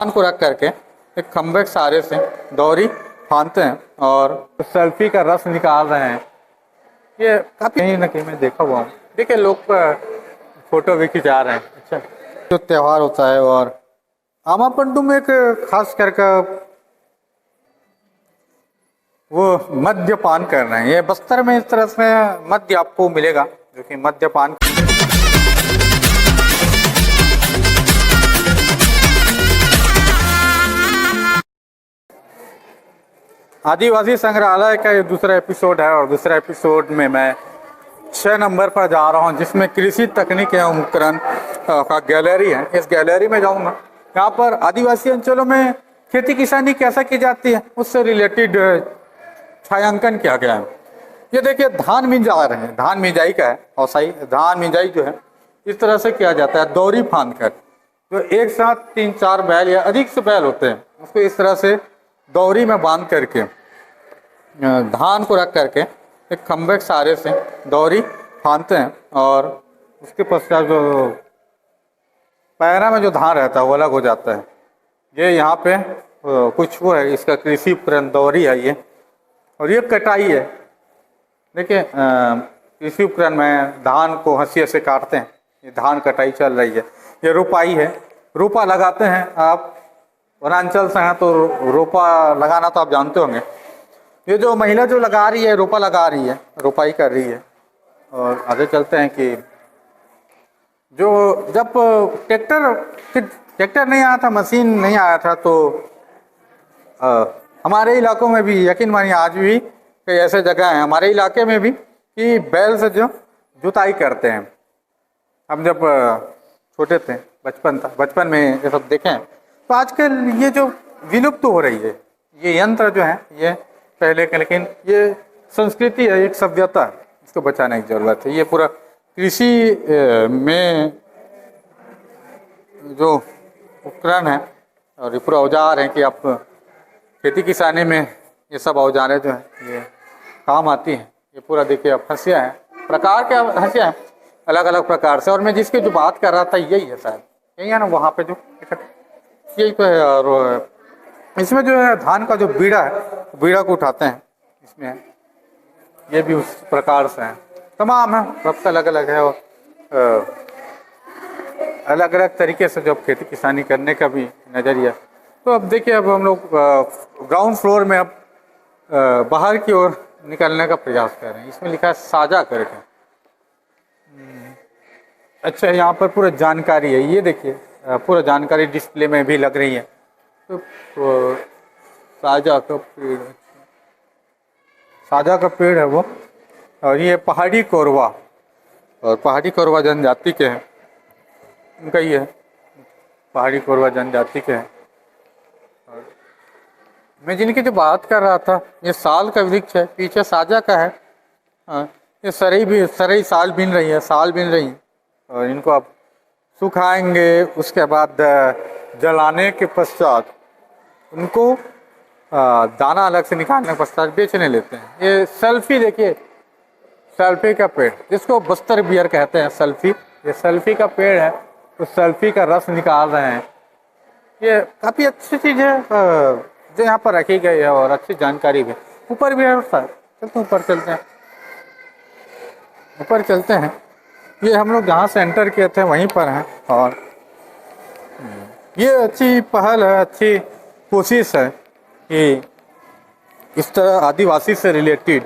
धान को रख करके एक खंभे के सहारे से दौरी फांदते हैं और सेल्फी का रस निकाल रहे हैं। ये काफी कहीं ना कहीं मैं देखा हुआ हूँ। देखिए लोग फोटो भी खिंचा रहे हैं। अच्छा, जो त्योहार होता है और आमापंडू में एक खास करके वो मद्यपान कर रहे हैं। ये बस्तर में इस तरह से मद्य आपको मिलेगा जो कि मद्यपान। आदिवासी संग्रहालय का ये दूसरा एपिसोड है और दूसरा एपिसोड में मैं 6 नंबर पर जा रहा हूं जिसमें कृषि तकनीक एवं उपकरण का गैलरी है। इस गैलरी में जाऊंगा, यहाँ पर आदिवासी अंचलों में खेती किसानी कैसा की जाती है उससे रिलेटेड छायांकन किया गया है। ये देखिए धान मिंजा रहे हैं, धान मिंजाई का है और सही धान मिंजाई जो है इस तरह से किया जाता है दौरी फांद कर। जो एक साथ 3-4 बैल या अधिक से बैल होते हैं उसको इस तरह से दौरी में बांध करके धान को रख करके एक खंभे के सहारे से दौरी फांदते हैं और उसके पश्चात जो पैरा में जो धान रहता है वो अलग हो जाता है। ये यहाँ पे कुछ वो है, इसका कृषि उपकरण दौरी है ये, और ये कटाई है। देखिए कृषि उपकरण में धान को हंसिया से काटते हैं, ये धान कटाई चल रही है। ये रोपाई है, रोपा लगाते हैं। आप वनांचल से हैं तो रोपा लगाना तो आप जानते होंगे। ये जो महिला जो लगा रही है, रोपा लगा रही है, रोपाई कर रही है। और आगे चलते हैं कि जो जब ट्रैक्टर नहीं आया था, मशीन नहीं आया था, तो हमारे इलाकों में भी यकीन मानिए आज भी कई ऐसे जगह हैं हमारे इलाके में भी कि बैल से जो जुताई करते हैं। हम जब छोटे थे, बचपन में ये सब देखें, तो आजकल ये जो विलुप्त हो रही है ये यंत्र जो है ये पहले के, लेकिन ये संस्कृति है, एक सभ्यता है, इसको बचाने की जरूरत है। ये पूरा कृषि में जो उपकरण है और ये पूरा औजार है कि आप खेती किसानी में ये सब औजारें जो हैं ये काम आती हैं। ये पूरा देखिए आप हंसिया है, प्रकार के हंसिया है अलग अलग प्रकार से। और मैं जिसकी जो बात कर रहा था यही है, शायद यही है ना, वहाँ पे जो यही तो है। और इसमें जो है धान का जो बीड़ा है, बीड़ा को उठाते हैं इसमें, ये भी उस प्रकार से है। तमाम है, सबका अलग अलग है और अलग अलग तरीके से जो खेती किसानी करने का भी नज़रिया। तो अब देखिए अब हम लोग ग्राउंड फ्लोर में अब बाहर की ओर निकलने का प्रयास कर रहे हैं। इसमें लिखा है साझा करके। अच्छा, यहाँ पर पूरा जानकारी है, ये देखिए पूरा जानकारी डिस्प्ले में भी लग रही है। तो साझा का पेड़ है वो, और ये पहाड़ी कोरवा, और पहाड़ी कोरवा जनजाति के हैं, उनका ही है, पहाड़ी कोरवा जनजाति के हैं। और मैं जिनकी जो बात कर रहा था, ये साल का वृक्ष है, पीछे साझा का है। ये सरई साल बीन रही है, साल बीन रही है, और इनको आप सुखाएंगे, उसके बाद जलाने के पश्चात उनको दाना अलग से निकालने के पश्चात बेचने लेते हैं। ये सेल्फी देखिए, सेल्फी का पेड़ जिसको बस्तर बियर कहते हैं, सेल्फी, ये सेल्फी का पेड़ है, तो सेल्फी का रस निकाल रहे हैं। ये काफ़ी अच्छी चीज़ है जो यहाँ पर रखी गई है और अच्छी जानकारी भी। ऊपर भी है, चलते ऊपर चलते हैं, ऊपर चलते हैं। ये हम लोग जहाँ से एंटर किए थे वहीं पर हैं, और ये अच्छी पहल है, अच्छी कोशिश है कि इस तरह आदिवासी से रिलेटेड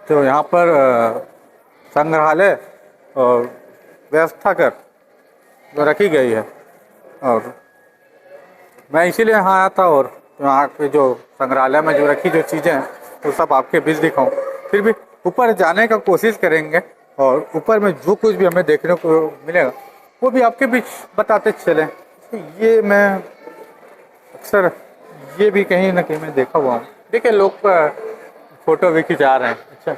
तो यहाँ पर संग्रहालय और व्यवस्था कर जो रखी गई है। और मैं इसीलिए यहाँ आया था, और यहाँ पे जो संग्रहालय में जो रखी जो चीज़ें हैं वो सब आपके बीच दिखाऊँ। फिर भी ऊपर जाने का कोशिश करेंगे और ऊपर में जो कुछ भी हमें देखने को मिलेगा वो भी आपके बीच बताते चलें। ये मैं अक्सर ये भी कहीं ना कहीं मैं देखा हुआ हूँ। देखिए लोग फोटो भी खिंचा रहे हैं। अच्छा,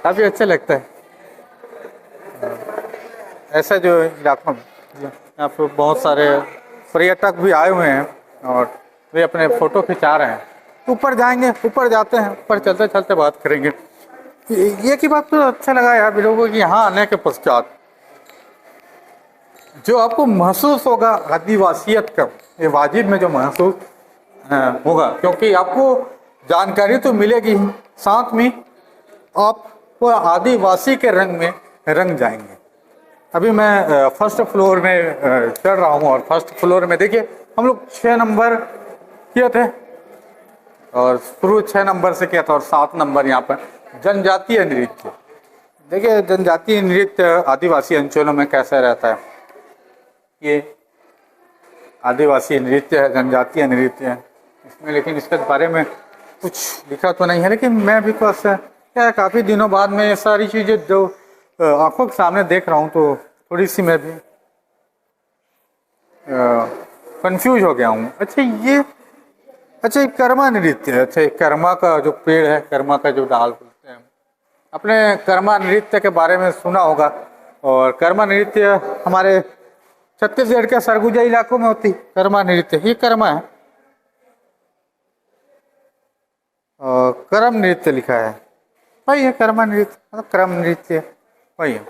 काफ़ी अच्छा लगता है ऐसा जो इलाकों में। यहाँ पर बहुत सारे पर्यटक भी आए हुए हैं और वे अपने फ़ोटो खिंचा रहे हैं। ऊपर जाएंगे, ऊपर जाते हैं, ऊपर चलते चलते बात करेंगे। ये की बात तो अच्छा लगा यार लोगों की यहाँ आने के पश्चात जो आपको महसूस होगा आदिवासियत का, ये वाजिब में जो महसूस होगा, क्योंकि आपको जानकारी तो मिलेगी ही, साथ में आप वो आदिवासी के रंग में रंग जाएंगे। अभी मैं फर्स्ट फ्लोर में चढ़ रहा हूँ और फर्स्ट फ्लोर में देखिए हम लोग 6 नंबर किए थे और शुरू 6 नंबर से किया था और 7 नंबर यहाँ पर जनजातीय नृत्य। देखिए जनजातीय नृत्य आदिवासी अंचलों में कैसा रहता है, ये आदिवासी नृत्य है, जनजातीय नृत्य है इसमें, लेकिन इसके बारे में कुछ लिखा तो नहीं है, लेकिन मैं भी बस क्या काफ़ी दिनों बाद में ये सारी चीज़ें जो आंखों के सामने देख रहा हूँ तो थोड़ी सी मैं भी कंफ्यूज हो गया हूँ। अच्छा ये कर्मा नृत्य है। अच्छा ये कर्मा का जो पेड़ है, कर्मा का जो डाल बोलते हैं, अपने कर्मा नृत्य के बारे में सुना होगा। और कर्मा नृत्य हमारे छत्तीसगढ़ के सरगुजा इलाकों में होती कर्मा नृत्य, ये कर्मा है। और करम नृत्य लिखा है, वही है कर्मा नृत्य, मतलब क्रम नृत्य वही है।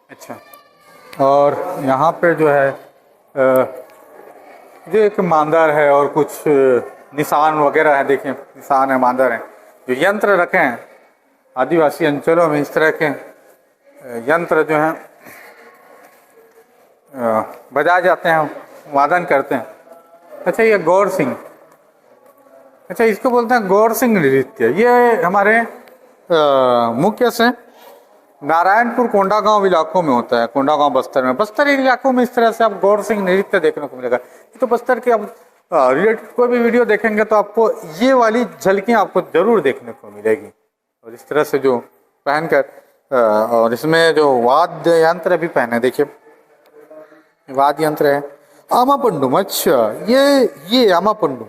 अच्छा, और यहाँ पे जो है जो एक मांदर है और कुछ निशान वगैरह है, देखें निशान है, मांदर है, जो यंत्र रखे हैं आदिवासी अंचलों में, इस तरह के यंत्र जो हैं बजाए जाते हैं, वादन करते हैं। अच्छा ये गौर सिंह, अच्छा इसको बोलते हैं गौर सिंह नृत्य। ये हमारे मुख्य से नारायणपुर कोंडागांव इलाकों में होता है, कोंडागांव बस्तर में, बस्तर इलाकों में इस तरह से आप गौर सिंह नृत्य देखने को मिलेगा। ये तो बस्तर के आप रिलेटेड कोई भी वीडियो देखेंगे तो आपको ये वाली झलकियाँ आपको जरूर देखने को मिलेगी। और इस तरह से जो पहनकर और इसमें जो वाद्य यंत्र भी पहने, देखिए वाद्य यंत्र है आमा पंडुम। अच्छा ये आमा पंडुम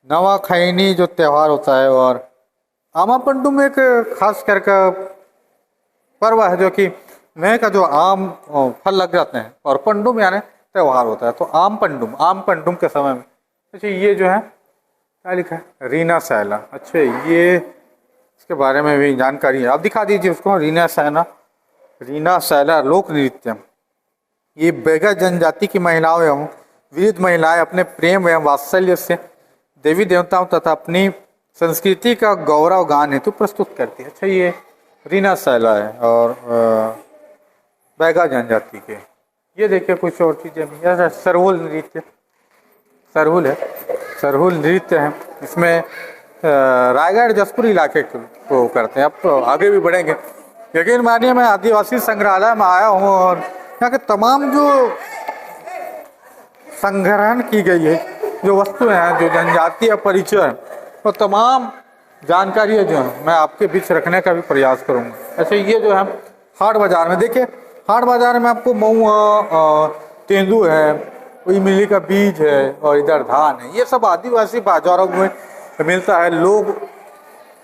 नवा खैनी जो त्यौहार होता है, और आमा पंडुम एक खास करके पर्व है जो कि नए का जो आम फल लग जाते हैं, और पंडुम यानी त्यौहार होता है, तो आम पंडुम के समय में। अच्छा ये जो है क्या लिखा है, रीना सैला। अच्छा ये इसके बारे में भी जानकारी है, आप दिखा दीजिए उसको। रीना सैला लोक नृत्य, ये बैगा जनजाति की महिलाओं एवं वृद्ध महिलाएं अपने प्रेम एवं वात्सल्य से देवी देवताओं तथा अपनी संस्कृति का गौरव गान हेतु प्रस्तुत करती है। अच्छा ये रीना सैला है और बैगा जनजाति के। ये देखिए कुछ और चीज़ें भी, सरहुल नृत्य, सरहुल नृत्य है, इसमें रायगढ़ जसपुर इलाके को करते हैं। अब तो आगे भी बढ़ेंगे। यकीन मानिए मैं आदिवासी संग्रहालय में आया हूँ और यहाँ के तमाम जो संग्रहण की गई है, जो वस्तुएं हैं, जो जनजातीय परिचय है, वो तमाम जानकारी जो है मैं आपके बीच रखने का भी प्रयास करूँगा। अच्छा ये जो है हाट बाजार में, देखिए हाट बाजार में आपको महुआ, तेंदू है, इमली का बीज है और इधर धान है, ये सब आदिवासी बाजारों में मिलता है। लोग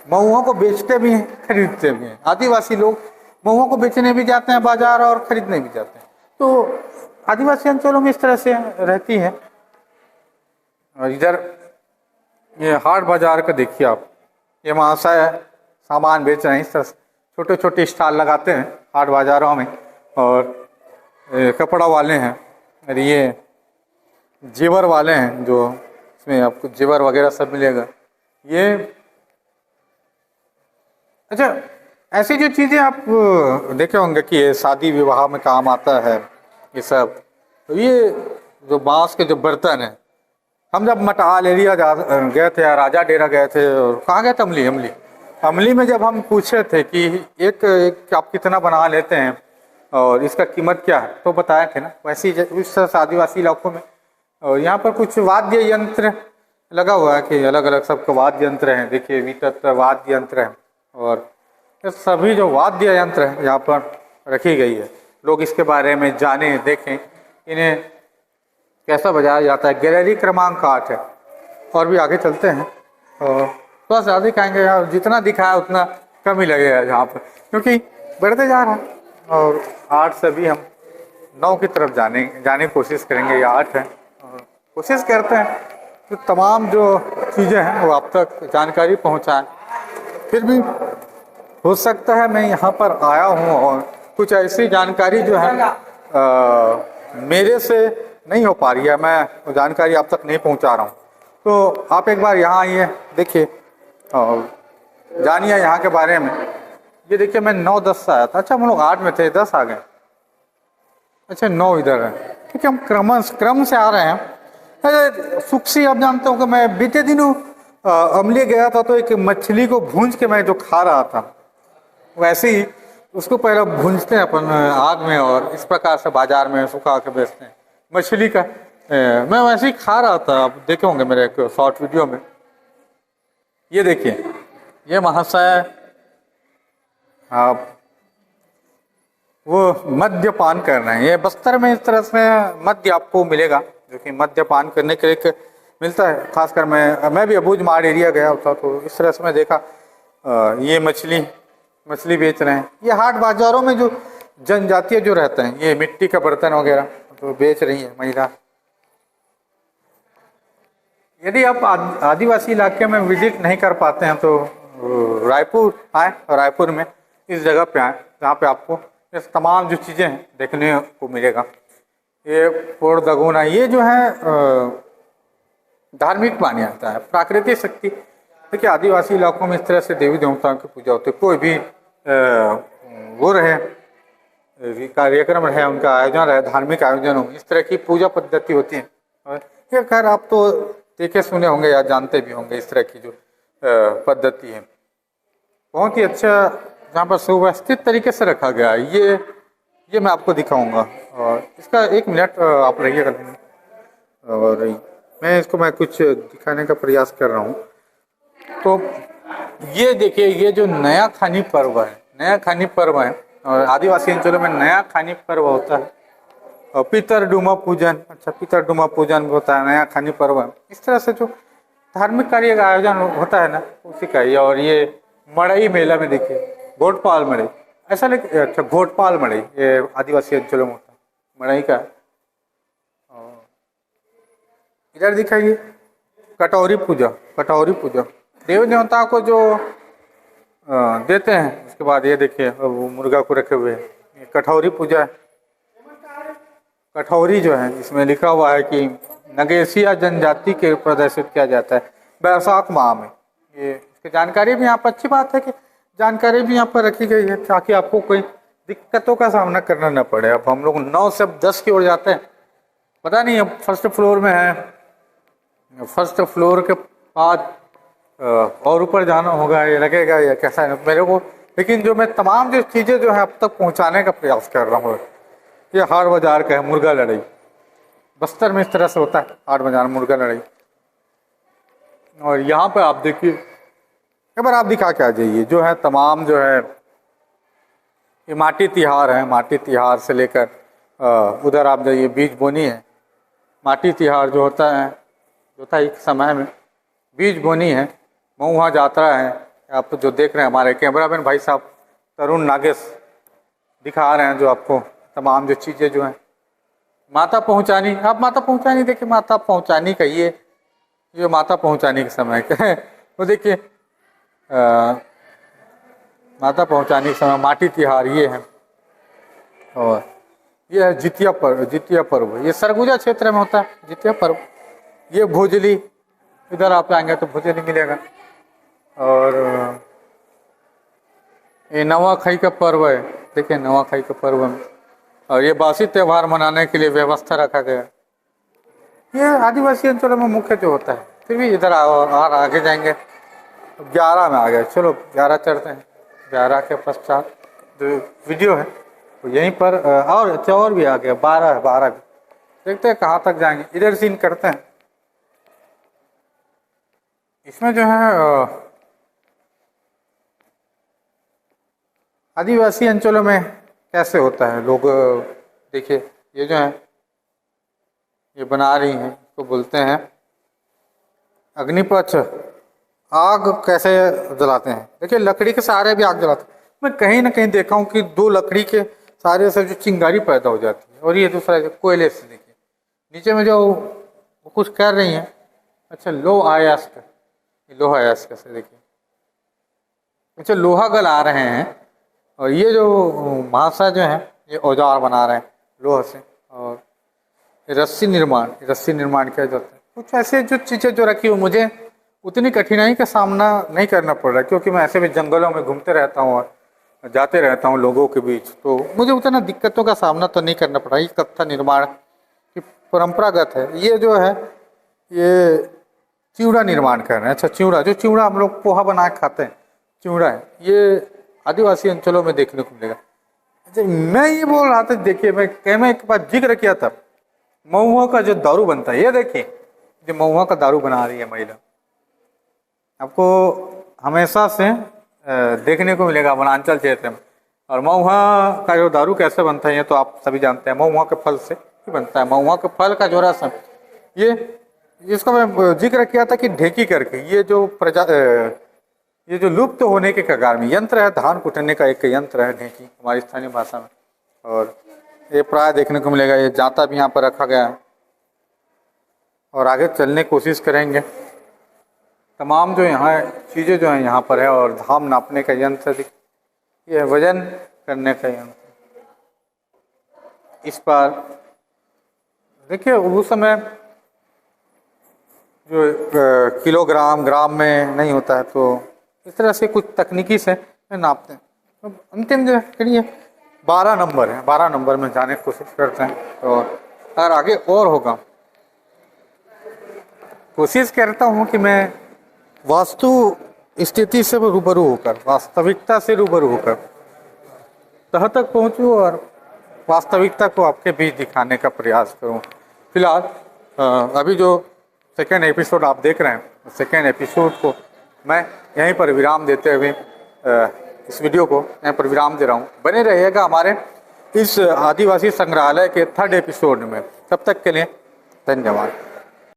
महुआ को बेचते भी हैं, खरीदते भी हैं। आदिवासी लोग महुआ को बेचने भी जाते हैं बाजार और खरीदने भी जाते हैं। तो आदिवासी अंचलों में इस तरह से रहती है। और इधर ये हाट बाजार का देखिए आप, ये महाशय सामान बेच रहे हैं, इस तरह से छोटे छोटे स्टॉल लगाते हैं हाट बाजारों में, और कपड़ा वाले हैं और ये जेवर वाले हैं, जो इसमें आपको जेवर वगैरह सब मिलेगा। ये अच्छा ऐसी जो चीज़ें आप देखे होंगे कि ये शादी विवाह में काम आता है ये सब, तो ये जो बांस के जो बर्तन हैं, हम जब मटहाल एरिया गए थे या राजा डेरा गए थे, और कहाँ गए थे, अमली में जब हम पूछे थे कि एक आप कितना बना लेते हैं और इसका कीमत क्या है, तो बताए थे ना। वैसे ही उस आदिवासी इलाकों में, और यहाँ पर कुछ वाद्य यंत्र लगा हुआ है कि अलग अलग सबके वाद्य यंत्र हैं। देखिए वितत वाद्य यंत्र है, और ये सभी जो वाद्य यंत्र है यहाँ पर रखी गई है, लोग इसके बारे में जाने, देखें इन्हें कैसा बजाया जाता है। गैलरी क्रमांक 8 है, और भी आगे चलते हैं और थोड़ा सा दिखाएंगे यार, जितना दिखाया उतना कम ही लगेगा यहाँ पर, क्योंकि बढ़ते जा रहा है। और 8 से भी हम 9 की तरफ जाने की कोशिश करेंगे। ये 8 है और कोशिश करते हैं कि तमाम जो चीज़ें हैं वो आप तक जानकारी पहुँचाएँ। फिर भी हो सकता है मैं यहाँ पर आया हूँ और कुछ ऐसी जानकारी जो है मेरे से नहीं हो पा रही है, मैं वो जानकारी आप तक नहीं पहुंचा रहा हूं। तो आप एक बार यहाँ आइए, देखिए और जानिए यहाँ के बारे में। ये देखिए मैं 9-10 से आया था। अच्छा हम लोग 8 में थे, 10 आ गए। अच्छा 9 इधर है, क्योंकि हम क्रम से आ रहे हैं। अरे सुखसी, आप जानते हो कि मैं बीते दिनों अमली गया था, तो एक मछली को भूंज के मैं जो खा रहा था, वैसे ही उसको पहले भूंजते हैं अपन आग में, और इस प्रकार से बाजार में सुखा के बेचते हैं मछली का। मैं वैसे ही खा रहा था, आप देखे होंगे मेरे एक शॉर्ट वीडियो में। ये देखिए, ये महाशय आप वो मद्यपान कर रहे हैं। ये बस्तर में इस तरह से मद्य आपको मिलेगा, जो कि मद्यपान करने के लिए मिलता है। खासकर मैं भी अबूझ माड़ एरिया गया था, तो इस तरह से मैं देखा ये मछली बेच रहे हैं। ये हाट बाजारों में जो जनजातीय जो रहते हैं, ये मिट्टी का बर्तन वगैरह तो बेच रही है महिला। यदि आप आदिवासी इलाके में विजिट नहीं कर पाते हैं, तो रायपुर आए, और रायपुर में इस जगह पे आए जहाँ पे आपको ये तमाम जो चीज़ें हैं देखने को मिलेगा। ये पोड़ दगुना, ये जो है धार्मिक माना जाता है, प्राकृतिक शक्ति। देखिए आदिवासी इलाकों में इस तरह से देवी देवताओं की पूजा होती है। कोई भी वो रहे कार्यक्रम रहे, उनका आयोजन रहे, धार्मिक आयोजन हो, इस तरह की पूजा पद्धति होती है। और ये खैर आप तो देखे सुने होंगे या जानते भी होंगे, इस तरह की जो पद्धति है बहुत ही अच्छा, जहाँ पर सुव्यवस्थित तरीके से रखा गया है। ये मैं आपको दिखाऊंगा, और इसका 1 मिनट आप रहिएगा, और मैं कुछ दिखाने का प्रयास कर रहा हूँ। तो ये देखिए, ये जो नया खानी पर्व है, और आदिवासी अंचलों में नया खानी पर्व होता है, और पितर डूमा पूजन, पितर डूमा पूजन होता है, नया खानी पर्व है। इस तरह से जो धार्मिक कार्य का आयोजन होता है ना, उसी का ही। और ये मड़ई मेला में देखिए, घोटपाल मड़ई, ऐसा लेकिन अच्छा घोटपाल मड़ई ये आदिवासी अंचलों में होता है, मड़ई का। इधर दिखाइए कटोरी पूजा देवी देवताओं को जो देते हैं। उसके बाद ये देखिए वो मुर्गा को रखे हुए हैं, कठौरी पूजा है। कठौरी जो है, इसमें लिखा हुआ है कि नगेशिया जनजाति के प्रदर्शित किया जाता है बैसाख माह में। ये इसकी जानकारी भी यहाँ पर, अच्छी बात है कि जानकारी भी यहाँ पर रखी गई है, ताकि आपको कोई दिक्कतों का सामना करना न पड़े। अब हम लोग 9 से 10 की ओर जाते हैं, पता नहीं अब फर्स्ट फ्लोर में है, फर्स्ट फ्लोर के बाद और ऊपर जाना होगा, ये लगेगा या कैसा है मेरे को। लेकिन जो मैं तमाम जो चीज़ें जो है अब तक पहुँचाने का प्रयास कर रहा हूँ, ये हाट बाजार का है मुर्गा लड़ाई। बस्तर में इस तरह से होता है हाट बाजार मुर्गा लड़ाई। और यहाँ पे आप देखिए, एक बार आप दिखा के आ जाइए, जो है तमाम जो है ये माटी तिहार है। माटी तिहार से लेकर उधर आप जाइए, बीज बोनी है। माटी तिहार जो होता है एक समय में बीज बोनी है, महुआ जात्रा है। आप जो देख रहे हैं, हमारे कैमरामैन भाई साहब तरुण नागेश दिखा रहे हैं जो आपको तमाम जो चीज़ें जो हैं माता पहुँचानी। आप माता पहुँचानी देखिए, माता पहुँचानी कहिए, ये माता पहुँचानी के समय का है। वो देखिए माता पहुँचाने के समय माटी तिहार ये है। और ये है जितिया पर्व, ये सरगुजा क्षेत्र में होता है जितिया पर्व। ये भोजली, इधर आप आएंगे तो भोजली मिलेगा। और ये नवाखाई का पर्व है, देखिए नवाखाई का पर्व में। और ये बासी त्यौहार मनाने के लिए व्यवस्था रखा गया। ये आदिवासी अंचलों में मुख्य जो होता है। फिर भी इधर और आगे जाएंगे, 11 में आ गए, चलो 11 चढ़ते हैं। 11 के पश्चात जो वीडियो है तो यहीं पर और भी आ गया, 12 भी। देखते हैं कहाँ तक जाएंगे, इधर सीन करते हैं। इसमें जो है आदिवासी अंचलों में कैसे होता है, लोग देखिए ये जो है ये बना रही हैं, इसको बोलते हैं अग्निपथ। आग कैसे जलाते हैं, देखिए लकड़ी के सहारे भी आग जलाते हैं। मैं कहीं ना कहीं देखा हूँ कि 2 लकड़ी के सहारे से जो चिंगारी पैदा हो जाती है। और ये दूसरा कोयले से, देखिए नीचे में जो वो कुछ कर रही हैं, अच्छा लोहा अयस्क से देखिए, अच्छा लोहा गला रहे हैं। और ये जो महाशय जो हैं ये औजार बना रहे हैं लोहा से। और रस्सी निर्माण किया जाता है। कुछ ऐसे जो चीज़ें जो रखी हो, मुझे उतनी कठिनाई का सामना नहीं करना पड़ रहा, क्योंकि मैं ऐसे भी जंगलों में घूमते रहता हूँ और जाते रहता हूँ लोगों के बीच, तो मुझे उतना दिक्कतों का सामना तो नहीं करना पड़ा। ये कत्था निर्माण की परंपरागत है। ये जो है ये चिवड़ा निर्माण कर रहे हैं। अच्छा, चिवड़ा हम लोग पोहा बना के खाते हैं, चिवड़ा है, ये आदिवासी अंचलों में देखने को मिलेगा। अच्छा, मैं ये बोल रहा था, देखिए मैं एक बार जिक्र किया था महुआ का जो दारू बनता है, ये देखिए जो महुआ का दारू बना रही है महिला, आपको हमेशा से देखने को मिलेगा वनांचल क्षेत्र में। और महुआ का जो दारू कैसे बनता है ये तो आप सभी जानते हैं, महुआ के फल से ही बनता है। महुआ के फल का जो रस है, ये इसका मैं जिक्र किया था कि ढेकी करके, ये जो लुप्त होने के कगार में यंत्र है, धान कुटने का एक यंत्र है ढेकी हमारी स्थानीय भाषा में, और ये प्राय देखने को मिलेगा। ये जांता भी यहाँ पर रखा गया है और आगे चलने की कोशिश करेंगे। तमाम जो यहाँ चीज़ें जो हैं यहाँ पर है, और धाम नापने का यंत्र, ये वजन करने का यंत्र। इस पर देखिए उस समय जो किलोग्राम ग्राम में नहीं होता है, तो इस तरह से कुछ तकनीकी से नापते हैं। तो अंतिम जो करिए 12 नंबर है, 12 नंबर में जाने की कोशिश करते हैं। तो अगर आगे और होगा, कोशिश करता हूँ कि मैं वास्तु स्थिति से रूबरू होकर, वास्तविकता से रूबरू होकर तह तक पहुँचूँ और वास्तविकता को आपके बीच दिखाने का प्रयास करूँ। फिलहाल अभी जो सेकेंड एपिसोड आप देख रहे हैं, सेकेंड एपिसोड को मैं यहीं पर विराम देते हुए इस वीडियो को यहीं पर विराम दे रहा हूँ। बने रहिएगा हमारे इस आदिवासी संग्रहालय के 3rd एपिसोड में। तब तक के लिए धन्यवाद।